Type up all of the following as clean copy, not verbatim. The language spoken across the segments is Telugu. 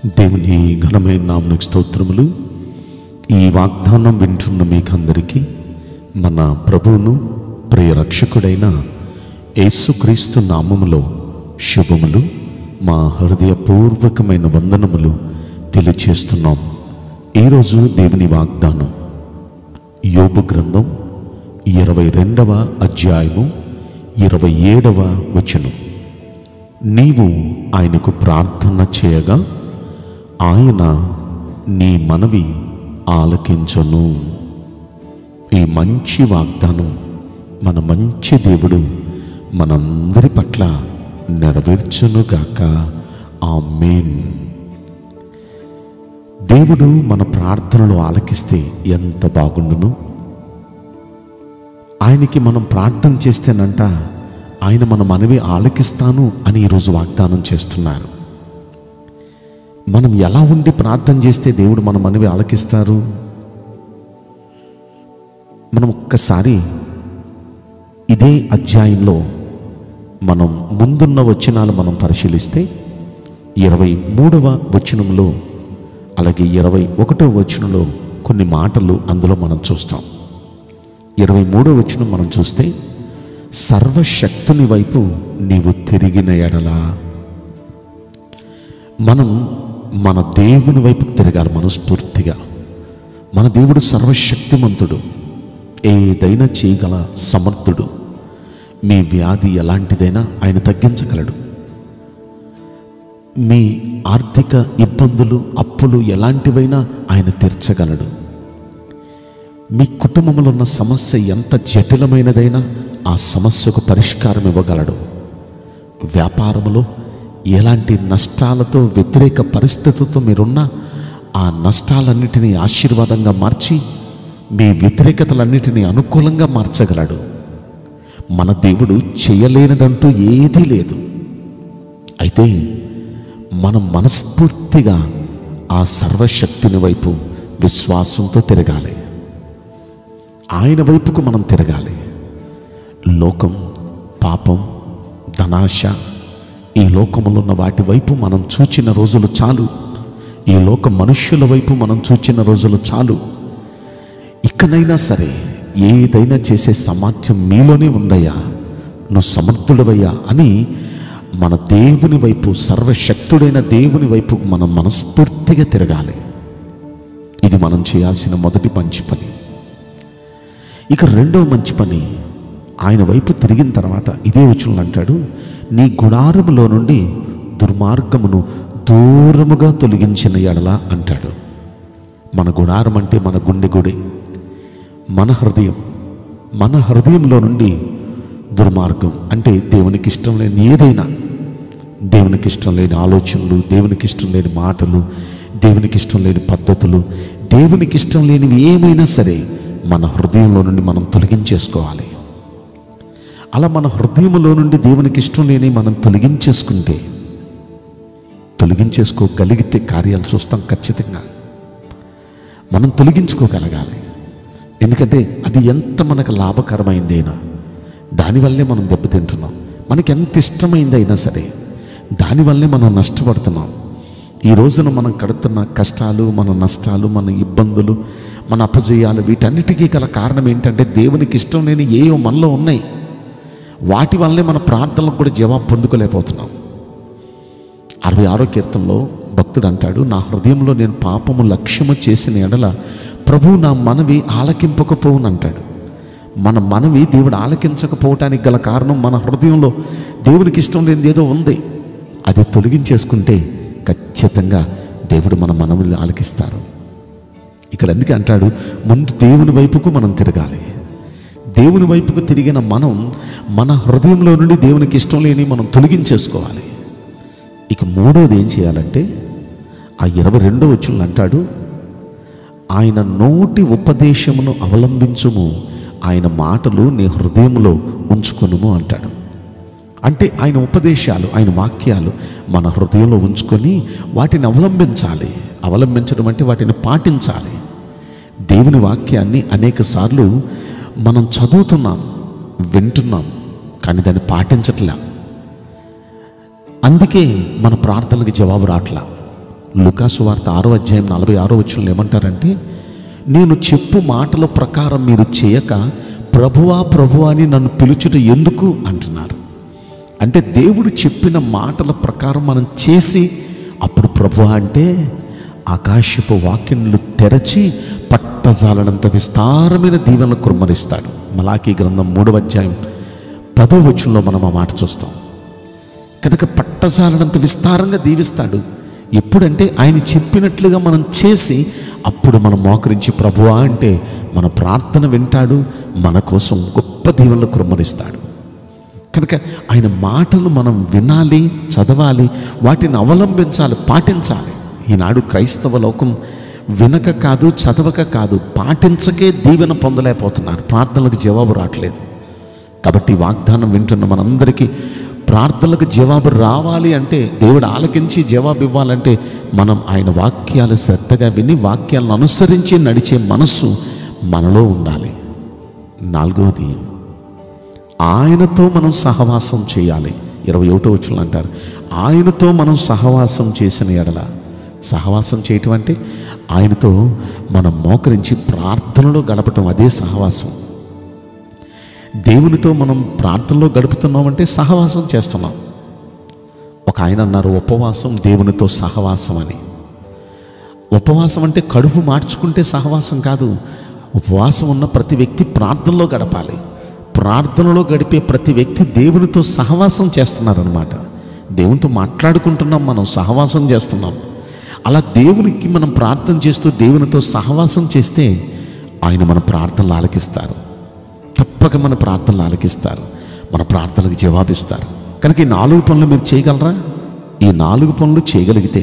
దేవుని ఘనమైన నామమునకు స్తోత్రములు. ఈ వాగ్దానం వింటున్న మీకందరికీ మన ప్రభువును ప్రియ రక్షకుడైన యేసుక్రీస్తు నామములో శుభములు, మా హృదయపూర్వకమైన వందనములు తెలియచేస్తున్నాం. ఈరోజు దేవుని వాగ్దానం యోబు గ్రంథం 22వ అధ్యాయము 27వ వచనం. నీవు ఆయనకు ప్రార్థన చేయగా ఆయన నీ మనవి ఆలకించును. ఈ మంచి వాగ్దానం మన మంచి దేవుడు మనందరి పట్ల నెరవేర్చునుగాక. ఆమేన్. దేవుడు మన ప్రార్థనలు ఆలకిస్తే ఎంత బాగుండును. ఆయనకి మనం ప్రార్థన చేస్తేనంట ఆయన మన మనవి ఆలకిస్తాను అని ఈరోజు వాగ్దానం చేస్తున్నారు. మనం ఎలా ఉండి ప్రార్థన చేస్తే దేవుడు మన మనవి ఆలకిస్తారు? మనం ఒక్కసారి ఇదే అధ్యాయంలో మనం ముందున్న వచనాలు మనం పరిశీలిస్తే 23వ వచనంలో అలాగే 21వ వచనంలో కొన్ని మాటలు అందులో మనం చూస్తాం. 23వ వచనం మనం చూస్తే, సర్వశక్తుని వైపు నీవు తిరిగిన ఎడల. మనం మన దేవుని వైపుకు తిరగాలి మనస్ఫూర్తిగా. మన దేవుడు సర్వశక్తిమంతుడు, ఏదైనా చేయగల సమర్థుడు. మీ వ్యాధి ఎలాంటిదైనా ఆయన తగ్గించగలడు. మీ ఆర్థిక ఇబ్బందులు, అప్పులు ఎలాంటివైనా ఆయన తీర్చగలడు. మీ కుటుంబంలో ఉన్న సమస్య ఎంత జటిలమైనదైనా ఆ సమస్యకు పరిష్కారం ఇవ్వగలడు. వ్యాపారంలో ఎలాంటి నష్టాలతో, వ్యతిరేక పరిస్థితులతో మీరున్నా ఆ నష్టాలన్నిటినీ ఆశీర్వాదంగా మార్చి మీ వ్యతిరేకతలన్నిటినీ అనుకూలంగా మార్చగలడు. మన దేవుడు చేయలేనిదంటూ ఏదీ లేదు. అయితే మనం మనస్ఫూర్తిగా ఆ సర్వశక్తిని వైపు విశ్వాసంతో తిరగాలి. ఆయన వైపుకు మనం తిరగాలి. లోకం, పాపం, ధనాశ, ఈ లోకంలో ఉన్న వాటి వైపు మనం చూచిన రోజులు చాలు. ఈ లోక మనుష్యుల వైపు మనం చూచిన రోజులు చాలు. ఇకనైనా సరే ఏదైనా చేసే సామర్థ్యం మీలోనే ఉందయ్యా, నువ్వు సమర్థుడవయ్యా అని మన దేవుని వైపు, సర్వశక్తుడైన దేవుని వైపు మనం మనస్ఫూర్తిగా తిరగాలి. ఇది మనం చేయాల్సిన మొదటి మంచి పని. ఇక రెండవ మంచి పని, ఆయన వైపు తిరిగిన తర్వాత ఇదే వచనంలో అంటాడు, నీ గుడారములో నుండి దుర్మార్గమును దూరముగా తొలగించిన ఎడల అంటాడు. మన గుడారం అంటే మన గుండె గుడి, మన హృదయం. మన హృదయంలో నుండి దుర్మార్గం అంటే దేవునికి ఇష్టం లేని ఏదైనా, దేవునికి ఇష్టం లేని ఆలోచనలు, దేవునికి ఇష్టం లేని మాటలు, దేవునికి ఇష్టం లేని పద్ధతులు, దేవునికి ఇష్టం లేనివి ఏమైనా సరే మన హృదయంలో నుండి మనం తొలగించేసుకోవాలి. అలా మన హృదయంలో నుండి దేవునికి ఇష్టం లేని మనం తొలగించేసుకోగలిగితే కార్యాలు చూస్తాం. ఖచ్చితంగా మనం తొలగించుకోగలగాలి. ఎందుకంటే అది ఎంత మనకు లాభకరమైందైనా దానివల్లే మనం దెబ్బతింటున్నాం. మనకి ఎంత ఇష్టమైందైనా సరే దానివల్లే మనం నష్టపడుతున్నాం. ఈ రోజున మనం కడుతున్న కష్టాలు, మన నష్టాలు, మన ఇబ్బందులు, మన అపజయాలు, వీటన్నిటికీ గల కారణం ఏంటంటే దేవునికి ఇష్టం లేని ఏవో మనలో ఉన్నాయి. వాటి వల్లే మన ప్రార్థనలకు కూడా జవాబు పొందుకోలేకపోతున్నాం. 66వ కీర్తనలో భక్తుడు అంటాడు, నా హృదయంలో నేను పాపము లక్ష్యము చేసిన ఎడల ప్రభువు నా మనవి ఆలకింపకపోవును అంటాడు. మన మనవి దేవుడు ఆలకించకపోవటానికి గల కారణం మన హృదయంలో దేవునికి ఇష్టం లేనిది ఏదో ఉంది. అది తొలగించేసుకుంటే ఖచ్చితంగా దేవుడు మన మనవిని ఆలకిస్తారు. ఇక్కడ అందుకే అంటాడు, ముందు దేవుని వైపుకు మనం తిరగాలి. దేవుని వైపుకు తిరిగిన మనం మన హృదయంలో నుండి దేవునికి ఇష్టం లేని మనం తొలగించేసుకోవాలి. ఇక మూడోది ఏం చేయాలంటే, ఆ 22వ వచనంలో అంటాడు, ఆయన నోటి ఉపదేశమును అవలంబించుము, ఆయన మాటలు నీ హృదయంలో ఉంచుకొనుము అంటాడు. అంటే ఆయన ఉపదేశాలు, ఆయన వాక్యాలు మన హృదయంలో ఉంచుకొని వాటిని అవలంబించాలి. అవలంబించడం అంటే వాటిని పాటించాలి. దేవుని వాక్యాన్ని అనేక సార్లు మనం చదువుతున్నాం, వింటున్నాం, కానీ దాన్ని పాటించట్లే. అందుకే మన ప్రార్థనలకు జవాబు రావట్లా. లూకాసు వార్త 6వ అధ్యాయం 46వ వచనంలో ఏమంటారంటే, నేను చెప్పు మాటల ప్రకారం మీరు చేయక ప్రభువా ప్రభువా అని నన్ను పిలుచుట ఎందుకు అంటున్నారు. అంటే దేవుడు చెప్పిన మాటల ప్రకారం మనం చేసి అప్పుడు ప్రభువా అంటే ఆకాశపు వాక్యములు తెరచి పట్టజాలనంత విస్తారమైన దీవెనలు కుమ్మరిస్తాడు. మలాకీ గ్రంథం 3వ అధ్యాయం 10వ వచనంలో మనం ఆ మాట చూస్తాం. కనుక పట్టజాలనంత విస్తారంగా దీవిస్తాడు. ఎప్పుడంటే ఆయన చెప్పినట్లుగా మనం చేసి అప్పుడు మనం మోకరించి ప్రభువా అంటే మన ప్రార్థన వింటాడు, మన కోసం గొప్ప దీవెనలు కుమ్మరిస్తాడు. కనుక ఆయన మాటలు మనం వినాలి, చదవాలి, వాటిని అవలంబించాలి, పాటించాలి. ఈనాడు క్రైస్తవ లోకం వినక కాదు, చదవక కాదు, పాటించకే దీవెన పొందలేకపోతున్నారు. ప్రార్థనలకు జవాబు రావట్లేదు. కాబట్టి వాగ్దానం వింటున్న మనందరికీ ప్రార్థనలకు జవాబు రావాలి అంటే, దేవుడు ఆలకించి జవాబు ఇవ్వాలంటే మనం ఆయన వాక్యాలు శ్రద్ధగా విని వాక్యాలను అనుసరించి నడిచే మనస్సు మనలో ఉండాలి. 4వది, ఆయనతో మనం సహవాసం చేయాలి. 21వ వచనంలో అంటారు, ఆయనతో మనం సహవాసం చేసిన ఎడల. సహవాసం చేయటం అంటే ఆయనతో మనం మోకరించి ప్రార్థనలో గడపటం, అదే సహవాసం. దేవునితో మనం ప్రార్థనలో గడుపుతున్నామంటే సహవాసం చేస్తున్నాం. ఒక ఆయన అన్నారు, ఉపవాసం దేవునితో సహవాసం అని. ఉపవాసం అంటే కడుపు మార్చుకుంటే సహవాసం కాదు. ఉపవాసం ఉన్న ప్రతి వ్యక్తి ప్రార్థనలో గడపాలి. ప్రార్థనలో గడిపే ప్రతి వ్యక్తి దేవునితో సహవాసం చేస్తున్నారనమాట. దేవునితో మాట్లాడుకుంటున్నాం, మనం సహవాసం చేస్తున్నాం. అలా దేవునికి మనం ప్రార్థన చేస్తూ దేవునితో సహవాసం చేస్తే ఆయన మన ప్రార్థనలు ఆలకిస్తారు. తప్పక మన ప్రార్థనలు ఆలకిస్తారు, మన ప్రార్థనలకు జవాబిస్తారు. కనుక ఈ 4 పనులు మీరు చేయగలరా? ఈ 4 పనులు చేయగలిగితే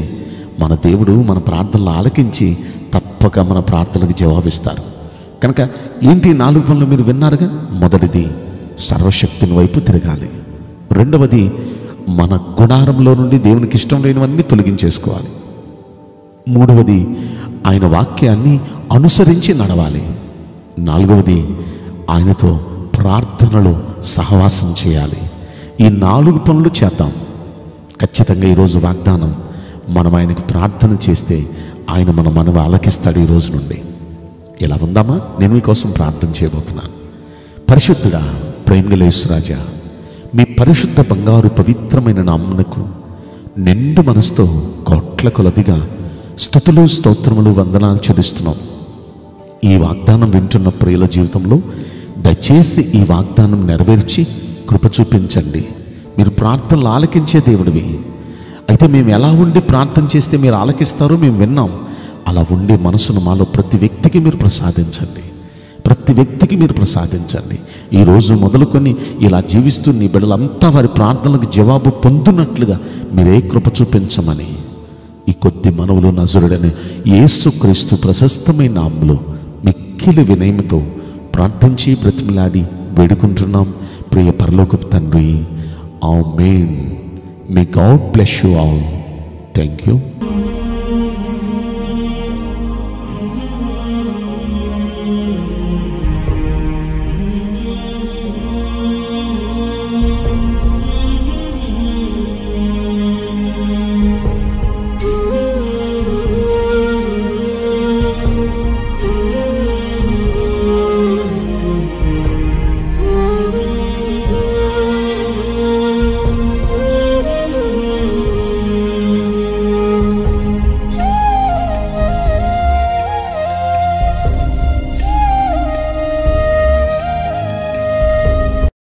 మన దేవుడు మన ప్రార్థనలు ఆలకించి తప్పక మన ప్రార్థనలకు జవాబిస్తారు. కనుక ఏంటి 4 పనులు మీరు విన్నారుగా? మొదటిది, సర్వశక్తిని వైపు తిరగాలి. రెండవది, మన గుడారంలో నుండి దేవునికి ఇష్టం లేనివన్నీ తొలగించేసుకోవాలి. మూడవది, ఆయన వాక్యాన్ని అనుసరించి నడవాలి. 4వది, ఆయనతో ప్రార్థనలో సహవాసం చేయాలి. ఈ 4 పనులు చేద్దాం. ఖచ్చితంగా ఈరోజు వాగ్దానం, మనం ఆయనకు ప్రార్థన చేస్తే ఆయన మన మనవి ఆలకిస్తాడు. ఈ రోజు నుండి ఇలా ఉందామా? నేను మీకోసం ప్రార్థన చేయబోతున్నాను. పరిశుద్ధుడా, ప్రేమగల యేసురాజా, మీ పరిశుద్ధ బంగారు పవిత్రమైన నామమునకు నిండు మనసుతో కోట్ల కొలదిగా స్తుతులు, స్తోత్రములు, వందనాలు చెల్లిస్తున్నాం. ఈ వాగ్దానం వింటున్న ప్రియుల జీవితంలో దయచేసి ఈ వాగ్దానం నెరవేర్చి కృప చూపించండి. మీరు ప్రార్థనలు ఆలకించే దేవుడివి. అయితే మేము ఎలా ఉండి ప్రార్థన చేస్తే మీరు ఆలకిస్తారో మేము విన్నాం. అలా ఉండే మనసును మాలో ప్రతి వ్యక్తికి మీరు ప్రసాదించండి. ప్రతి వ్యక్తికి మీరు ప్రసాదించండి. ఈరోజు మొదలుకొని ఇలా జీవిస్తూ నీ బిడ్డలంతా వారి ప్రార్థనలకు జవాబు పొందునట్లుగా మీరే కృప చూపించమని ఈ కొద్ది మనవులు నజరుడని యేసుక్రీస్తు ప్రశస్తమైన నామములో మిక్కిలి వినయముతో ప్రార్థించి బ్రతిమలాడి వేడుకుంటున్నాం ప్రియ పరలోకపు తండ్రి. Amen. May God bless you all. Thank you.